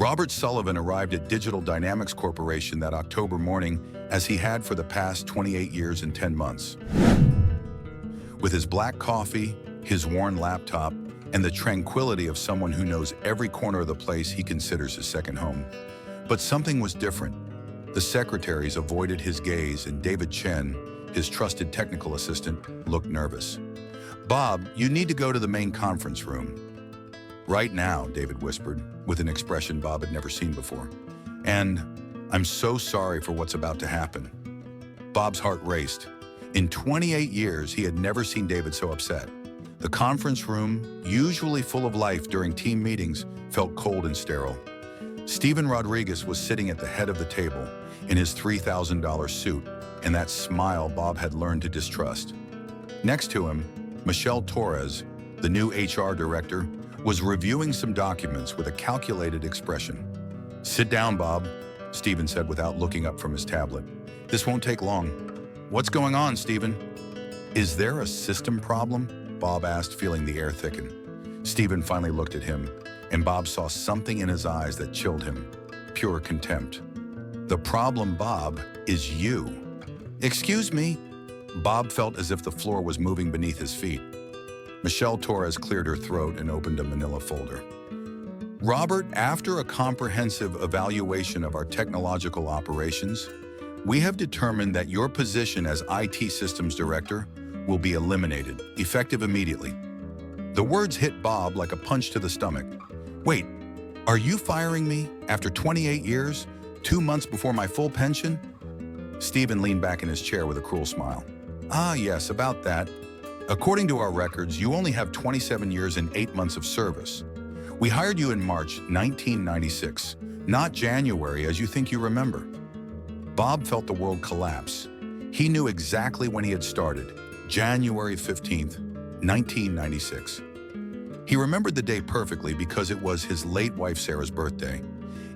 Robert Sullivan arrived at Digital Dynamics Corporation that October morning, as he had for the past 28 years and 10 months. With his black coffee, his worn laptop, and the tranquility of someone who knows every corner of the place he considers his second home. But something was different. The secretaries avoided his gaze, and David Chen, his trusted technical assistant, looked nervous. "Bob, you need to go to the main conference room." "Right now," David whispered, with an expression Bob had never seen before. "And I'm so sorry for what's about to happen." Bob's heart raced. In 28 years, he had never seen David so upset. The conference room, usually full of life during team meetings, felt cold and sterile. Steven Rodriguez was sitting at the head of the table in his $3,000 suit, and that smile Bob had learned to distrust. Next to him, Michelle Torres, the new HR director, was reviewing some documents with a calculated expression. "Sit down, Bob," Steven said without looking up from his tablet. "This won't take long." "What's going on, Steven?" "Is there a system problem?" Bob asked, feeling the air thicken. Steven finally looked at him, and Bob saw something in his eyes that chilled him. Pure contempt. "The problem, Bob, is you." "Excuse me?" Bob felt as if the floor was moving beneath his feet. Michelle Torres cleared her throat and opened a manila folder. "Robert, after a comprehensive evaluation of our technological operations, we have determined that your position as IT Systems Director will be eliminated, effective immediately." The words hit Bob like a punch to the stomach. "Wait, are you firing me after 28 years, 2 months before my full pension?" Steven leaned back in his chair with a cruel smile. "Ah, yes, about that. According to our records, you only have 27 years and 8 months of service. We hired you in March 1996, not January as you think you remember." Bob felt the world collapse. He knew exactly when he had started, January 15th, 1996. He remembered the day perfectly because it was his late wife Sarah's birthday,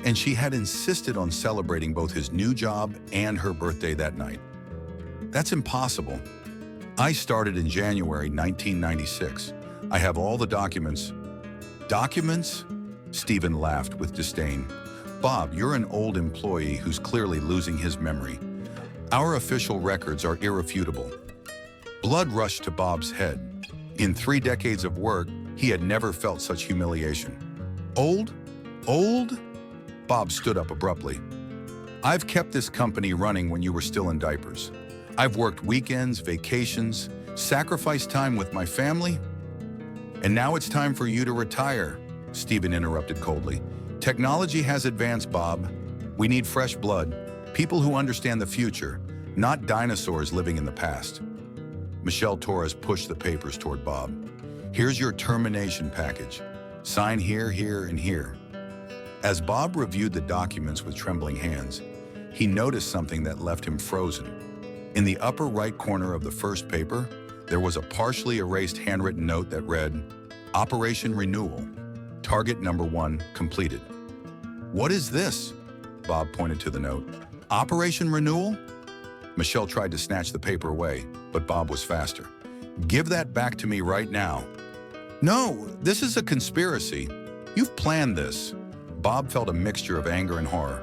and she had insisted on celebrating both his new job and her birthday that night. "That's impossible. I started in January 1996. I have all the documents." "Documents?" Steven laughed with disdain. "Bob, you're an old employee who's clearly losing his memory. Our official records are irrefutable." Blood rushed to Bob's head. In 3 decades of work, he had never felt such humiliation. "Old? Old?" Bob stood up abruptly. "I've kept this company running when you were still in diapers. I've worked weekends, vacations, sacrificed time with my family. And now it's time for you to retire," Steven interrupted coldly. "Technology has advanced, Bob. We need fresh blood, people who understand the future, not dinosaurs living in the past." Michelle Torres pushed the papers toward Bob. "Here's your termination package. Sign here, here, and here." As Bob reviewed the documents with trembling hands, he noticed something that left him frozen. In the upper right corner of the first paper, there was a partially erased handwritten note that read, "Operation Renewal. Target number 1 completed." "What is this?" Bob pointed to the note. "Operation Renewal?" Michelle tried to snatch the paper away, but Bob was faster. "Give that back to me right now." "No, this is a conspiracy. You've planned this." Bob felt a mixture of anger and horror.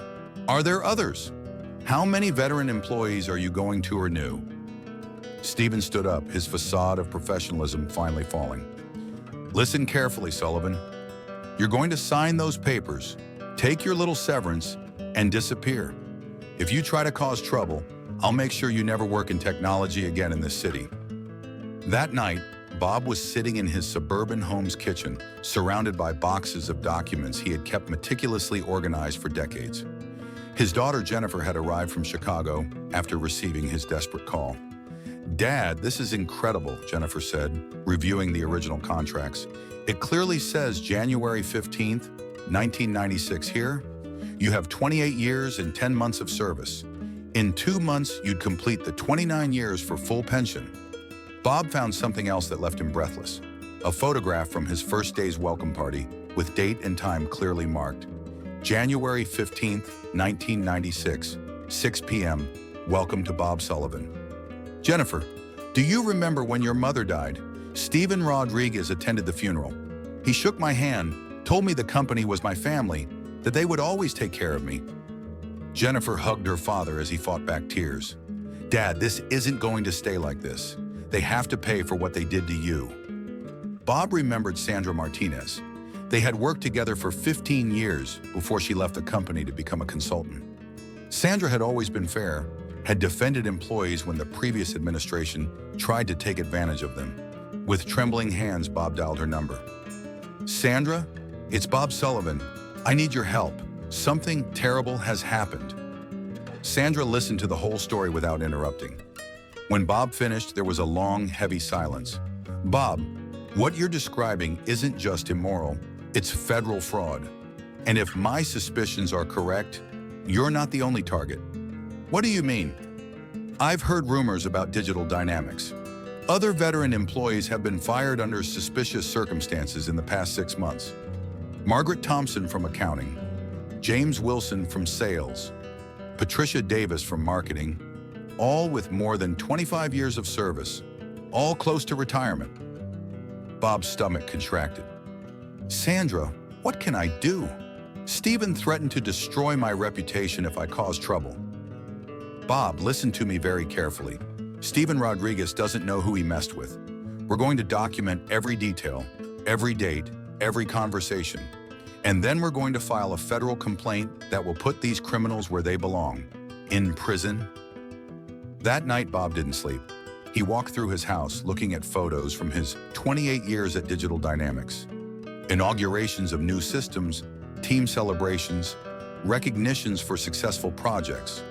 "Are there others? How many veteran employees are you going to renew?" Steven stood up, his facade of professionalism finally falling. "Listen carefully, Sullivan. You're going to sign those papers, take your little severance, and disappear. If you try to cause trouble, I'll make sure you never work in technology again in this city." That night, Bob was sitting in his suburban home's kitchen, surrounded by boxes of documents he had kept meticulously organized for decades. His daughter Jennifer had arrived from Chicago after receiving his desperate call. "Dad, this is incredible," Jennifer said, reviewing the original contracts. "It clearly says January 15th, 1996 here. You have 28 years and 10 months of service. In 2 months, you'd complete the 29 years for full pension." Bob found something else that left him breathless. A photograph from his first day's welcome party, with date and time clearly marked. January 15th, 1996, 6 p.m. Welcome to Bob Sullivan. "Jennifer, do you remember when your mother died? Steven Rodriguez attended the funeral. He shook my hand, told me the company was my family, that they would always take care of me. Jennifer hugged her father as he fought back tears. Dad, this isn't going to stay like this. They have to pay for what they did to you. Bob remembered Sandra Martinez. They had worked together for 15 years before she left the company to become a consultant. Sandra had always been fair, had defended employees when the previous administration tried to take advantage of them. With trembling hands, Bob dialed her number. Sandra, it's Bob Sullivan. I need your help. Something terrible has happened. Sandra listened to the whole story without interrupting. When Bob finished, there was a long, heavy silence. Bob, what you're describing isn't just immoral, it's federal fraud. And if my suspicions are correct, you're not the only target. What do you mean? I've heard rumors about Digital Dynamics. Other veteran employees have been fired under suspicious circumstances in the past 6 months. Margaret Thompson from accounting, James Wilson from sales, Patricia Davis from marketing, all with more than 25 years of service, all close to retirement. Bob's stomach contracted. Sandra, what can I do? Stephen threatened to destroy my reputation if I cause trouble. Bob, listen to me very carefully. Stephen Rodriguez doesn't know who he messed with. We're going to document every detail, every date, every conversation. And then we're going to file a federal complaint that will put these criminals where they belong, in prison. That night, Bob didn't sleep. He walked through his house looking at photos from his 28 years at Digital Dynamics. Inaugurations of new systems, team celebrations, recognitions for successful projects.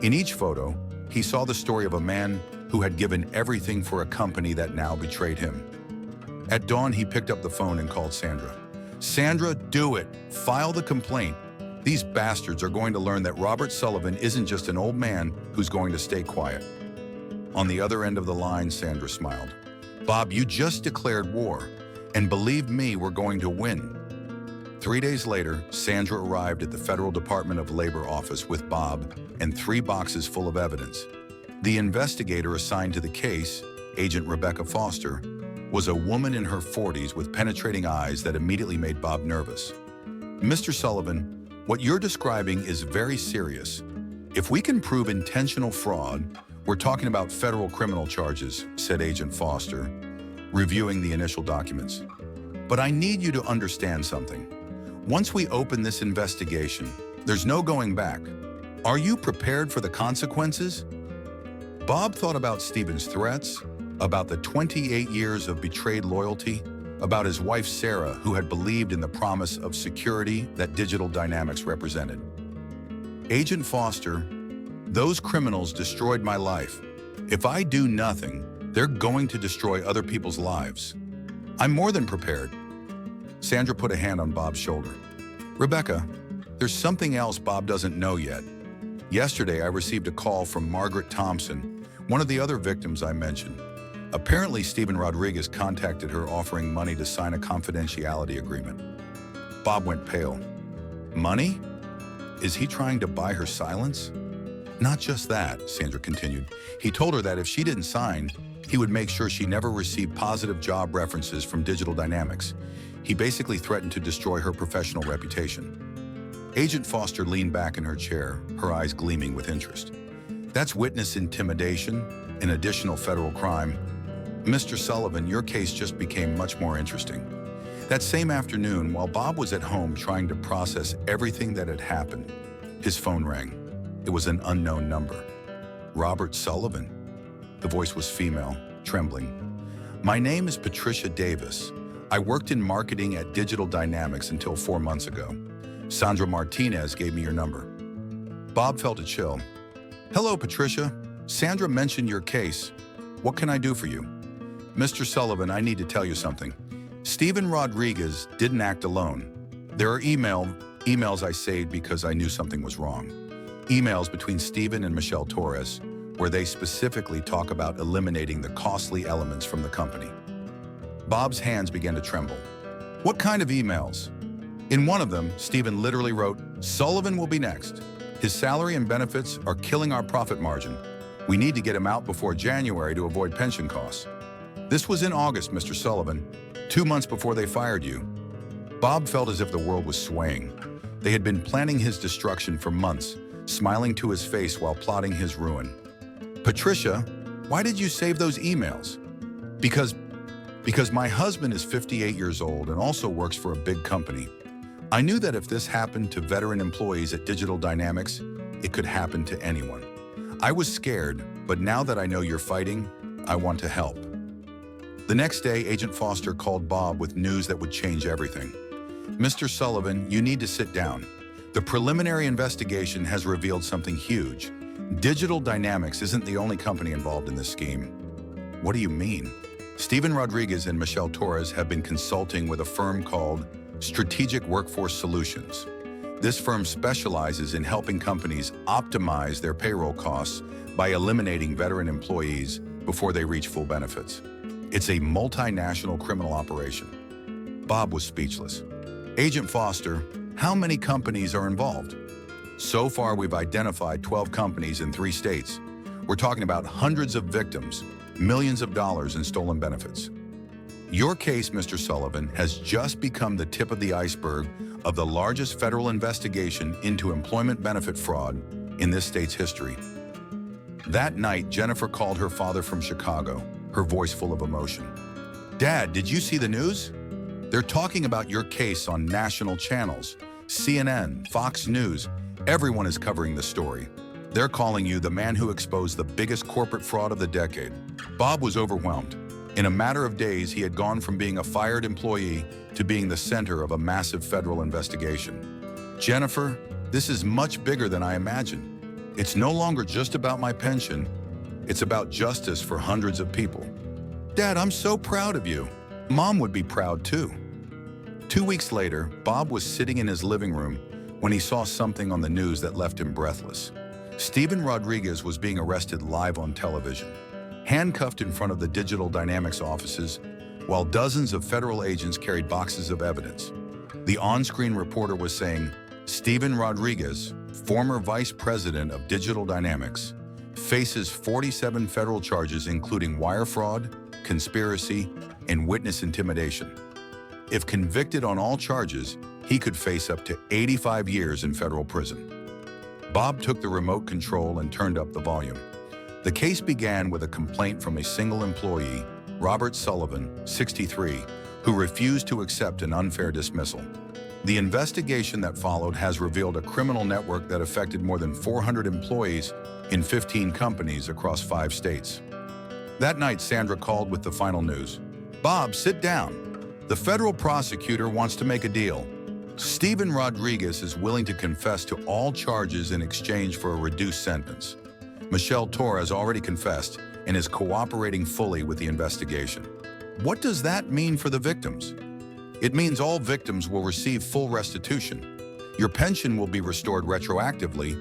In each photo, he saw the story of a man who had given everything for a company that now betrayed him. At dawn, he picked up the phone and called Sandra. Sandra, do it. File the complaint. These bastards are going to learn that Robert Sullivan isn't just an old man who's going to stay quiet. On the other end of the line, Sandra smiled. Bob, you just declared war, and believe me, we're going to win. 3 days later, Sandra arrived at the Federal Department of Labor office with Bob and 3 boxes full of evidence. The investigator assigned to the case, Agent Rebecca Foster, was a woman in her 40s with penetrating eyes that immediately made Bob nervous. Mr. Sullivan, what you're describing is very serious. If we can prove intentional fraud, we're talking about federal criminal charges, said Agent Foster, reviewing the initial documents. But I need you to understand something. Once we open this investigation, there's no going back. Are you prepared for the consequences? Bob thought about Stephen's threats, about the 28 years of betrayed loyalty, about his wife Sarah, who had believed in the promise of security that Digital Dynamics represented. Agent Foster, those criminals destroyed my life. If I do nothing, they're going to destroy other people's lives. I'm more than prepared. Sandra put a hand on Bob's shoulder. Rebecca, there's something else Bob doesn't know yet. Yesterday, I received a call from Margaret Thompson, one of the other victims I mentioned. Apparently, Stephen Rodriguez contacted her offering money to sign a confidentiality agreement. Bob went pale. Money? Is he trying to buy her silence? Not just that, Sandra continued. He told her that if she didn't sign, he would make sure she never received positive job references from Digital Dynamics. He basically threatened to destroy her professional reputation. Agent Foster leaned back in her chair, her eyes gleaming with interest. That's witness intimidation, an additional federal crime. Mr. Sullivan, your case just became much more interesting. That same afternoon, while Bob was at home trying to process everything that had happened, his phone rang. It was an unknown number. Robert Sullivan. The voice was female, trembling. My name is Patricia Davis. I worked in marketing at Digital Dynamics until 4 months ago. Sandra Martinez gave me your number. Bob felt a chill. Hello, Patricia. Sandra mentioned your case. What can I do for you? Mr. Sullivan, I need to tell you something. Stephen Rodriguez didn't act alone. There are emails I saved because I knew something was wrong. Emails between Stephen and Michelle Torres, where they specifically talk about eliminating the costly elements from the company. Bob's hands began to tremble. What kind of emails? In one of them, Stephen literally wrote, Sullivan will be next. His salary and benefits are killing our profit margin. We need to get him out before January to avoid pension costs. This was in August, Mr. Sullivan, 2 months before they fired you. Bob felt as if the world was swaying. They had been planning his destruction for months, smiling to his face while plotting his ruin. "Patricia, why did you save those emails?" Because my husband is 58 years old and also works for a big company. I knew that if this happened to veteran employees at Digital Dynamics, it could happen to anyone. I was scared, but now that I know you're fighting, I want to help. The next day, Agent Foster called Bob with news that would change everything. "Mr. Sullivan, you need to sit down. The preliminary investigation has revealed something huge. Digital Dynamics isn't the only company involved in this scheme." "What do you mean?" "Steven Rodriguez and Michelle Torres have been consulting with a firm called Strategic Workforce Solutions. This firm specializes in helping companies optimize their payroll costs by eliminating veteran employees before they reach full benefits. It's a multinational criminal operation." Bob was speechless. "Agent Foster, how many companies are involved?" "So far, we've identified 12 companies in 3 states. We're talking about hundreds of victims, millions of dollars in stolen benefits. Your case, Mr. Sullivan, has just become the tip of the iceberg of the largest federal investigation into employment benefit fraud in this state's history." That night, Jennifer called her father from Chicago, her voice full of emotion. "Dad, did you see the news? They're talking about your case on national channels. CNN, Fox News, everyone is covering the story. They're calling you the man who exposed the biggest corporate fraud of the decade." Bob was overwhelmed. In a matter of days, he had gone from being a fired employee to being the center of a massive federal investigation. "Jennifer, this is much bigger than I imagined. It's no longer just about my pension. It's about justice for hundreds of people." "Dad, I'm so proud of you. Mom would be proud too." 2 weeks later, Bob was sitting in his living room when he saw something on the news that left him breathless. Steven Rodriguez was being arrested live on television, handcuffed in front of the Digital Dynamics offices, while dozens of federal agents carried boxes of evidence. The on-screen reporter was saying, "Steven Rodriguez, former vice president of Digital Dynamics, faces 47 federal charges including wire fraud, conspiracy, and witness intimidation. If convicted on all charges, he could face up to 85 years in federal prison." Bob took the remote control and turned up the volume. The case began with a complaint from a single employee, Robert Sullivan, 63, who refused to accept an unfair dismissal. The investigation that followed has revealed a criminal network that affected more than 400 employees in 15 companies across 5 states. That night, Sandra called with the final news. "Bob, sit down. The federal prosecutor wants to make a deal. Steven Rodriguez is willing to confess to all charges in exchange for a reduced sentence. Michelle Torres already confessed and is cooperating fully with the investigation." What does that mean for the victims? It means all victims will receive full restitution. Your pension will be restored retroactively.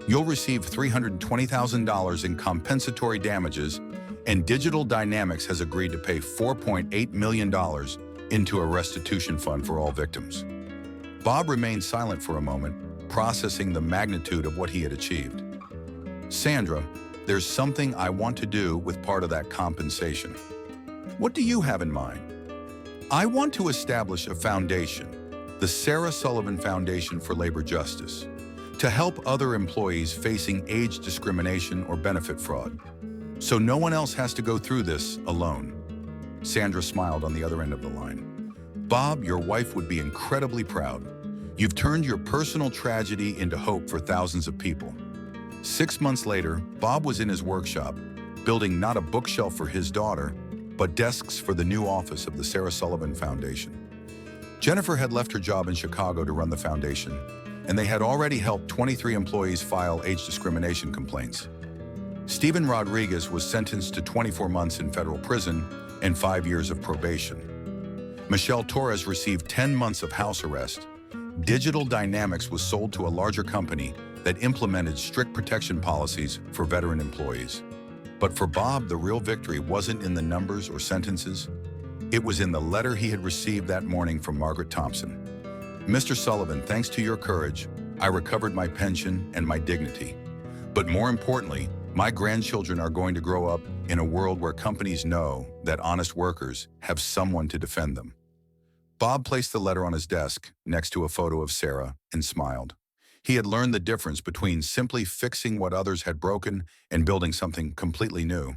You'll receive $320,000 in compensatory damages, and Digital Dynamics has agreed to pay $4.8 million into a restitution fund for all victims. Bob remained silent for a moment, processing the magnitude of what he had achieved. "Sandra, there's something I want to do with part of that compensation." "What do you have in mind?" "I want to establish a foundation, the Sarah Sullivan Foundation for Labor Justice, to help other employees facing age discrimination or benefit fraud, so no one else has to go through this alone." Sandra smiled on the other end of the line. "Bob, your wife would be incredibly proud. You've turned your personal tragedy into hope for thousands of people." 6 months later, Bob was in his workshop, building not a bookshelf for his daughter, but desks for the new office of the Sarah Sullivan Foundation. Jennifer had left her job in Chicago to run the foundation, and they had already helped 23 employees file age discrimination complaints. Steven Rodriguez was sentenced to 24 months in federal prison and 5 years of probation. Michelle Torres received 10 months of house arrest. Digital Dynamics was sold to a larger company that implemented strict protection policies for veteran employees. But for Bob, the real victory wasn't in the numbers or sentences. It was in the letter he had received that morning from Margaret Thompson. "Mr. Sullivan, thanks to your courage, I recovered my pension and my dignity. But more importantly, my grandchildren are going to grow up in a world where companies know that honest workers have someone to defend them." Bob placed the letter on his desk next to a photo of Sarah and smiled. He had learned the difference between simply fixing what others had broken and building something completely new.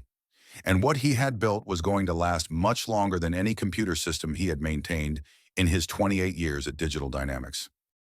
And what he had built was going to last much longer than any computer system he had maintained in his 28 years at Digital Dynamics.